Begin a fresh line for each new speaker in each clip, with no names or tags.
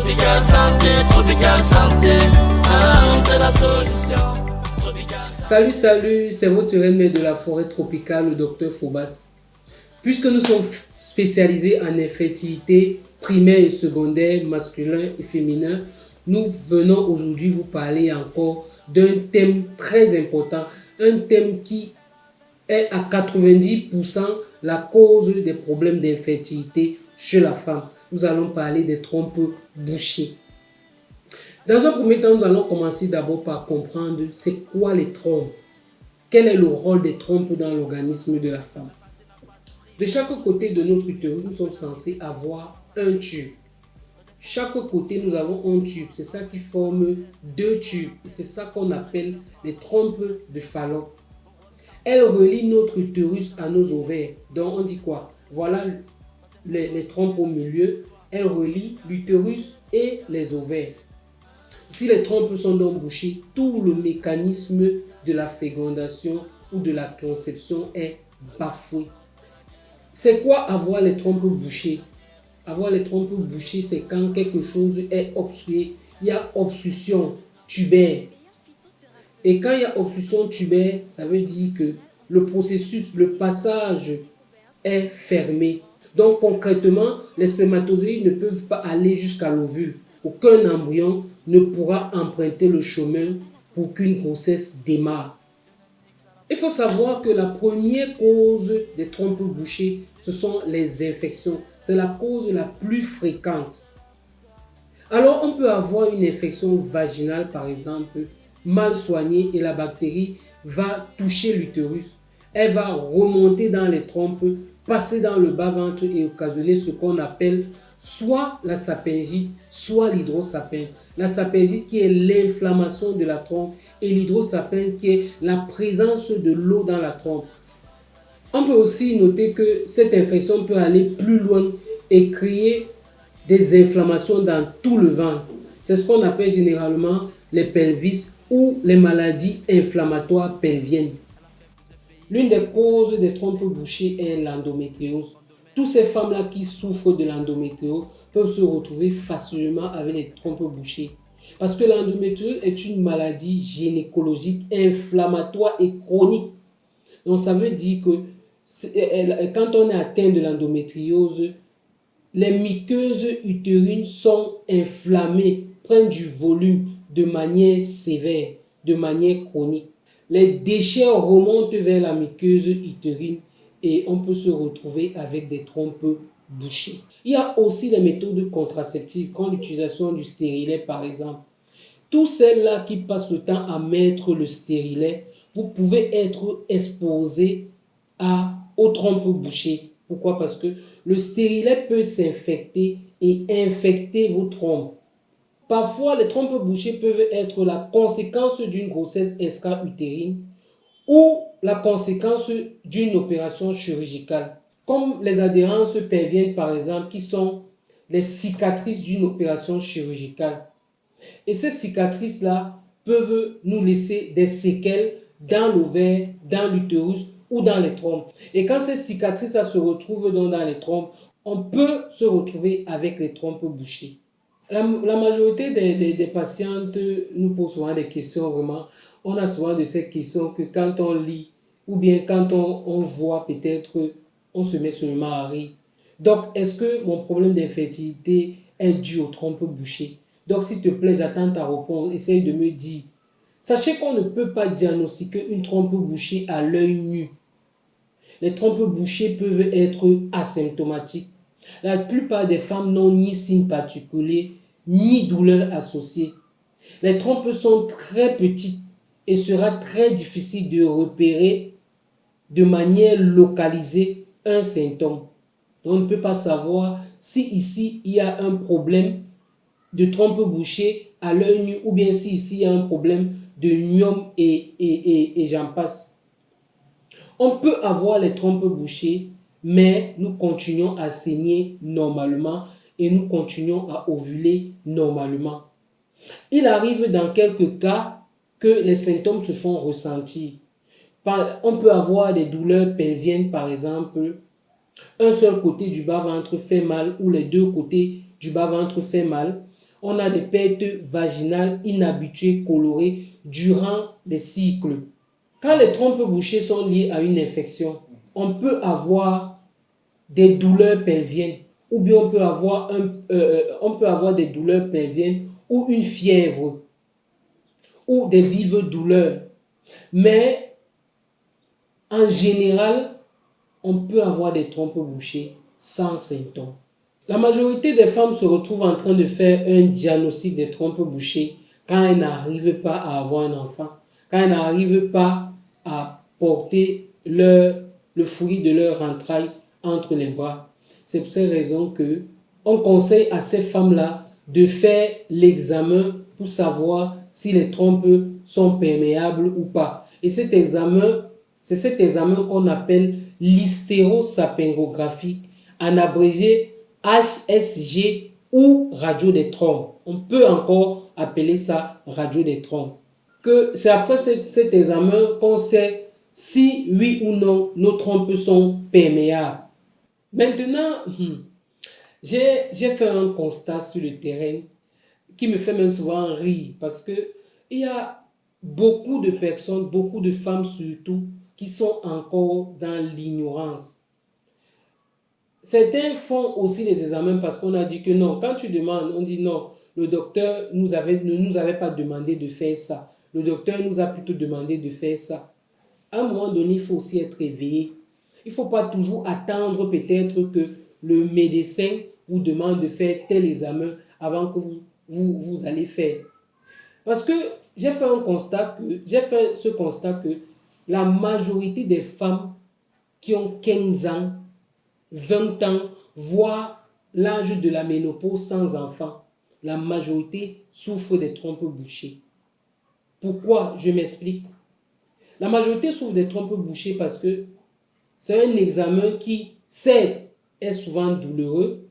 Tropical Santé, c'est la solution.
Salut, c'est votre remède de la forêt tropicale, le docteur Phobas. Puisque nous sommes spécialisés en infertilité primaire et secondaire, masculin et féminin, nous venons aujourd'hui vous parler encore d'un thème très important, un thème qui est à 90% la cause des problèmes d'infertilité chez la femme. Nous allons parler des trompes bouchées. Dans un premier temps, nous allons commencer d'abord par comprendre c'est quoi les trompes. Quel est le rôle des trompes dans l'organisme de la femme? De chaque côté de notre utérus, nous sommes censés avoir un tube. Chaque côté, nous avons un tube. C'est ça qui forme deux tubes. C'est ça qu'on appelle les trompes de Fallope. Elles relient notre utérus à nos ovaires. Donc, on dit quoi? Voilà les trompes au milieu. Elles relient l'utérus et les ovaires. Si les trompes sont donc bouchées, tout le mécanisme de la fécondation ou de la conception est bafoué. C'est quoi avoir les trompes bouchées? Avoir les trompes bouchées, c'est quand quelque chose est obstrué. Il y a obstruction tubaire. Et quand il y a obstruction tubaire, ça veut dire que le processus, le passage est fermé. Donc concrètement, les spermatozoïdes ne peuvent pas aller jusqu'à l'ovule. Aucun embryon ne pourra emprunter le chemin pour qu'une grossesse démarre. Il faut savoir que la première cause des trompes bouchées, ce sont les infections. C'est la cause la plus fréquente. Alors, on peut avoir une infection vaginale, par exemple, mal soignée et la bactérie va toucher l'utérus. Elle va remonter dans les trompes, passer dans le bas-ventre et occasionner ce qu'on appelle soit la sapingite, soit l'hydrosapin. La sapingite qui est l'inflammation de la trompe et l'hydrosapin qui est la présence de l'eau dans la trompe. On peut aussi noter que cette infection peut aller plus loin et créer des inflammations dans tout le ventre. C'est ce qu'on appelle généralement les pelvis ou les maladies inflammatoires pelviennes. L'une des causes des trompes bouchées est l'endométriose. Toutes ces femmes-là qui souffrent de l'endométriose peuvent se retrouver facilement avec les trompes bouchées. Parce que l'endométriose est une maladie gynécologique, inflammatoire et chronique. Donc ça veut dire que quand on est atteint de l'endométriose, les muqueuses utérines sont inflammées, prennent du volume de manière sévère, de manière chronique. Les déchets remontent vers la muqueuse utérine et on peut se retrouver avec des trompes bouchées. Il y a aussi les méthodes contraceptives, comme l'utilisation du stérilet par exemple. Tous celles-là qui passent le temps à mettre le stérilet, vous pouvez être exposé aux trompes bouchées. Pourquoi? Parce que le stérilet peut s'infecter et infecter vos trompes. Parfois, les trompes bouchées peuvent être la conséquence d'une grossesse extra-utérine ou la conséquence d'une opération chirurgicale, comme les adhérences pelviennes par exemple, qui sont les cicatrices d'une opération chirurgicale. Et ces cicatrices-là peuvent nous laisser des séquelles dans l'ovaire, dans l'utérus ou dans les trompes. Et quand ces cicatrices-là se retrouvent dans les trompes, on peut se retrouver avec les trompes bouchées. La majorité des patientes nous posent souvent des questions vraiment. On a souvent de ces questions que quand on lit ou bien quand on voit peut-être, on se met seulement à rire. Donc, est-ce que mon problème d'infertilité est dû aux trompes bouchées? Donc, s'il te plaît, j'attends ta réponse. Essaye de me dire. Sachez qu'on ne peut pas diagnostiquer une trompe bouchée à l'œil nu. Les trompes bouchées peuvent être asymptomatiques. La plupart des femmes n'ont ni signe particulier, ni douleur associée. Les trompes sont très petites et sera très difficile de repérer de manière localisée un symptôme. On ne peut pas savoir si ici il y a un problème de trompe bouchée à l'œil nu ou bien si ici il y a un problème de myome et j'en passe. On peut avoir les trompes bouchées, mais nous continuons à saigner normalement et nous continuons à ovuler normalement. Il arrive dans quelques cas que les symptômes se font ressentir. On peut avoir des douleurs pelviennes par exemple. Un seul côté du bas-ventre fait mal ou les deux côtés du bas-ventre fait mal. on a des pertes vaginales inhabituées, colorées durant les cycles. Quand les trompes bouchées sont liées à une infection, on peut avoir des douleurs pelviennes ou bien on peut avoir des douleurs pelviennes ou une fièvre ou des vives douleurs. Mais en général, on peut avoir des trompes bouchées sans symptômes. La majorité des femmes se retrouvent en train de faire un diagnostic des trompes bouchées quand elles n'arrivent pas à avoir un enfant, quand elles n'arrivent pas à porter le fruit de leur entraille entre les bras. C'est pour cette raison que on conseille à ces femmes-là de faire l'examen pour savoir si les trompes sont perméables ou pas. Et c'est cet examen qu'on appelle l'hystérosapingographie, en abrégé HSG ou radio des trompes. On peut encore appeler ça radio des trompes. C'est après cet examen qu'on sait si oui ou non nos trompes sont perméables. Maintenant, j'ai fait un constat sur le terrain qui me fait même souvent rire parce que il y a beaucoup de personnes, beaucoup de femmes surtout, qui sont encore dans l'ignorance. Certains font aussi les examens parce qu'on a dit que non. Quand tu demandes, on dit non, le docteur ne nous avait pas demandé de faire ça. Le docteur nous a plutôt demandé de faire ça. À un moment donné, il faut aussi être éveillé. Il ne faut pas toujours attendre peut-être que le médecin vous demande de faire tel examen avant que vous allez faire. Parce que j'ai fait ce constat que la majorité des femmes qui ont 15 ans, 20 ans, voire l'âge de la ménopause sans enfant, la majorité souffre des trompes bouchées. Pourquoi? Je m'explique. La majorité souffre des trompes bouchées parce que c'est un examen qui, certes, est souvent douloureux,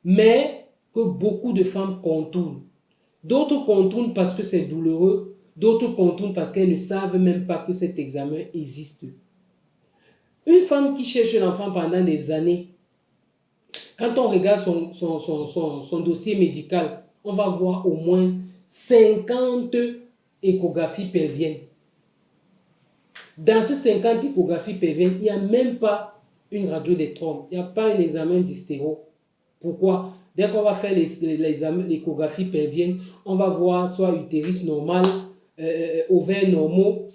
mais que beaucoup de femmes contournent. D'autres contournent parce que c'est douloureux, d'autres contournent parce qu'elles ne savent même pas que cet examen existe. Une femme qui cherche l'enfant pendant des années, quand on regarde son dossier médical, on va voir au moins 50 échographies pelviennes. Dans ces 50 échographies pelviennes, il n'y a même pas une radio des trompes, il n'y a pas un examen d'hystéro. Pourquoi? Dès qu'on va faire l'échographie pelvienne, on va voir soit utérus normal, ovaires normaux,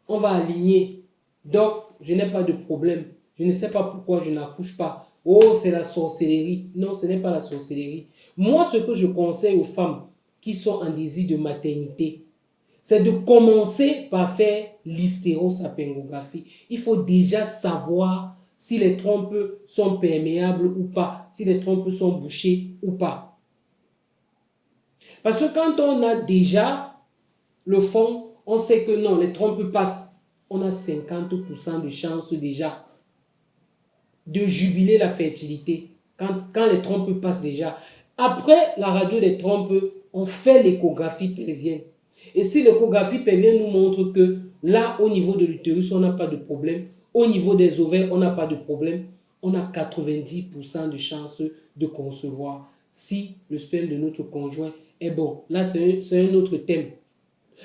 on va aligner. Donc, je n'ai pas de problème. Je ne sais pas pourquoi je n'accouche pas. Oh, c'est la sorcellerie. Non, ce n'est pas la sorcellerie. Moi, ce que je conseille aux femmes qui sont en désir de maternité, c'est de commencer par faire l'hystérosapingographie. Il faut déjà savoir si les trompes sont perméables ou pas, si les trompes sont bouchées ou pas. Parce que quand on a déjà le fond, on sait que non, les trompes passent. On a 50% de chance déjà de jubiler la fertilité quand les trompes passent déjà. Après la radio des trompes, on fait l'échographie pelvienne. Et si l'échographie pelvienne nous montre que là, au niveau de l'utérus, on n'a pas de problème, au niveau des ovaires, on n'a pas de problème, on a 90% de chances de concevoir si le sperme de notre conjoint est bon. Là, c'est un autre thème.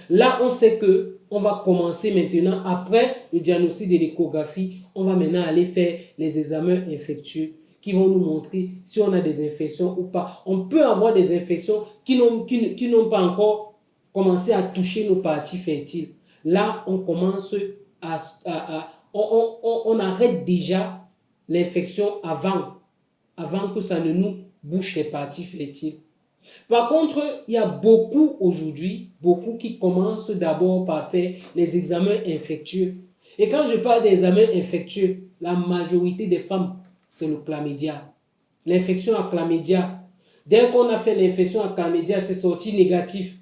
Là, on sait que on va commencer maintenant, après le diagnostic de l'échographie, on va maintenant aller faire les examens infectieux qui vont nous montrer si on a des infections ou pas. On peut avoir des infections qui n'ont pas encore commencé à toucher nos parties fertiles. Là, on commence on arrête déjà l'infection avant que ça ne nous bouche les parties fertiles. Par contre, il y a beaucoup aujourd'hui, beaucoup qui commencent d'abord par faire les examens infectieux. Et quand je parle des examens infectieux, la majorité des femmes, c'est le chlamydia. L'infection à chlamydia. Dès qu'on a fait l'infection à chlamydia, c'est sorti négatif.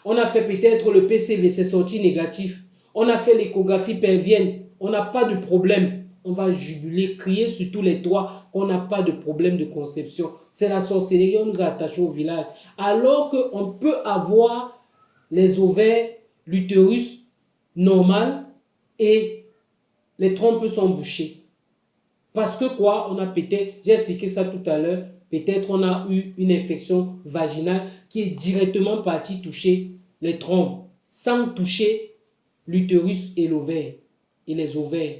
On a fait peut-être le PCV, c'est sorti négatif. On a fait l'échographie pelvienne, on n'a pas de problème. On va jubiler, crier sur tous les toits qu'on n'a pas de problème de conception. C'est la sorcellerie, on nous a attachés au village. Alors qu'on peut avoir les ovaires, l'utérus normal et les trompes sont bouchées. Parce que quoi? On a peut-être, j'ai expliqué ça tout à l'heure, peut-être on a eu une infection vaginale qui est directement partie toucher les trompes, sans toucher l'utérus et l'ovaire, et les ovaires.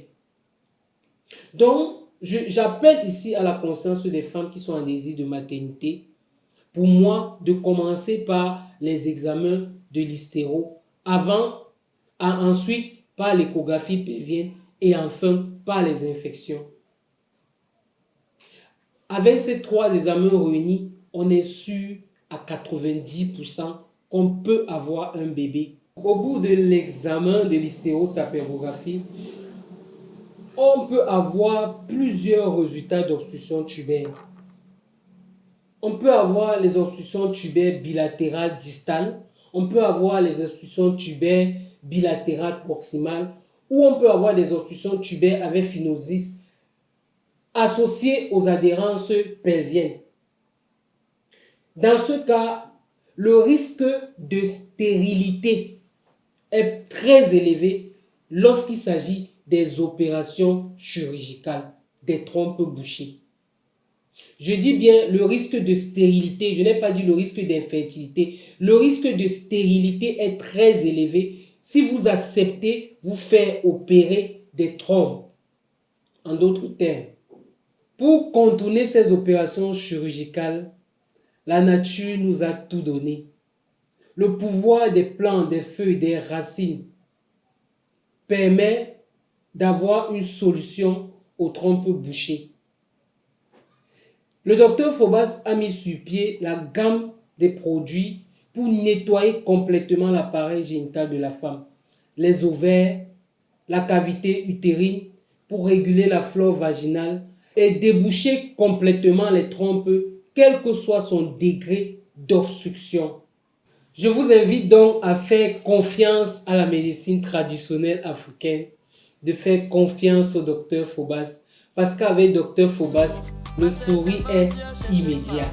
Donc, j'appelle ici à la conscience des femmes qui sont en désir de maternité, pour moi, de commencer par les examens de l'hystéro, ensuite par l'échographie pelvienne et enfin par les infections. Avec ces 3 examens réunis, on est sûr à 90% qu'on peut avoir un bébé. Au bout de l'examen de l'hystérosalpingographie, on peut avoir plusieurs résultats d'obstruction tubaire. On peut avoir les obstructions tubaires bilatérales distales, on peut avoir les obstructions tubaires bilatérales proximales, ou on peut avoir des obstructions tubaires avec phimosis associées aux adhérences pelviennes. Dans ce cas, le risque de stérilité est très élevé lorsqu'il s'agit des opérations chirurgicales, des trompes bouchées. Je dis bien le risque de stérilité, je n'ai pas dit le risque d'infertilité. Le risque de stérilité est très élevé si vous acceptez vous faire opérer des trompes. En d'autres termes, pour contourner ces opérations chirurgicales, la nature nous a tout donné. Le pouvoir des plantes, des feuilles, des racines permet d'avoir une solution aux trompes bouchées. Le docteur Phobas a mis sur pied la gamme des produits pour nettoyer complètement l'appareil génital de la femme, les ovaires, la cavité utérine pour réguler la flore vaginale et déboucher complètement les trompes, quel que soit son degré d'obstruction. Je vous invite donc à faire confiance à la médecine traditionnelle africaine, de faire confiance au docteur Phobas, parce qu'avec docteur Phobas, le sourire est immédiat.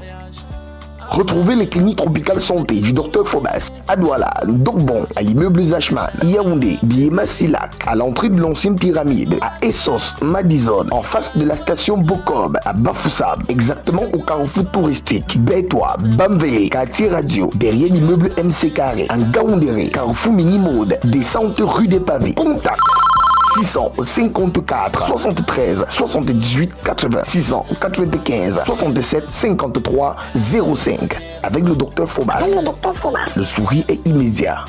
Retrouvez les cliniques tropicales santé du Dr Phobas à Douala, Dogbon, à l'immeuble Zachman, Yaoundé, Biema Silak, à l'entrée de l'ancienne pyramide, à Essos, Madison, en face de la station Bokob, à Bafoussam, exactement au carrefour touristique, Bétois, Bamvele, quartier radio, derrière l'immeuble MC Carré, à Gaoundéré, carrefour Mini-Mode, descente rue des Pavés. Contact 654 73 78 80 695 67 53 05 avec le docteur Phobas. Le sourire est immédiat.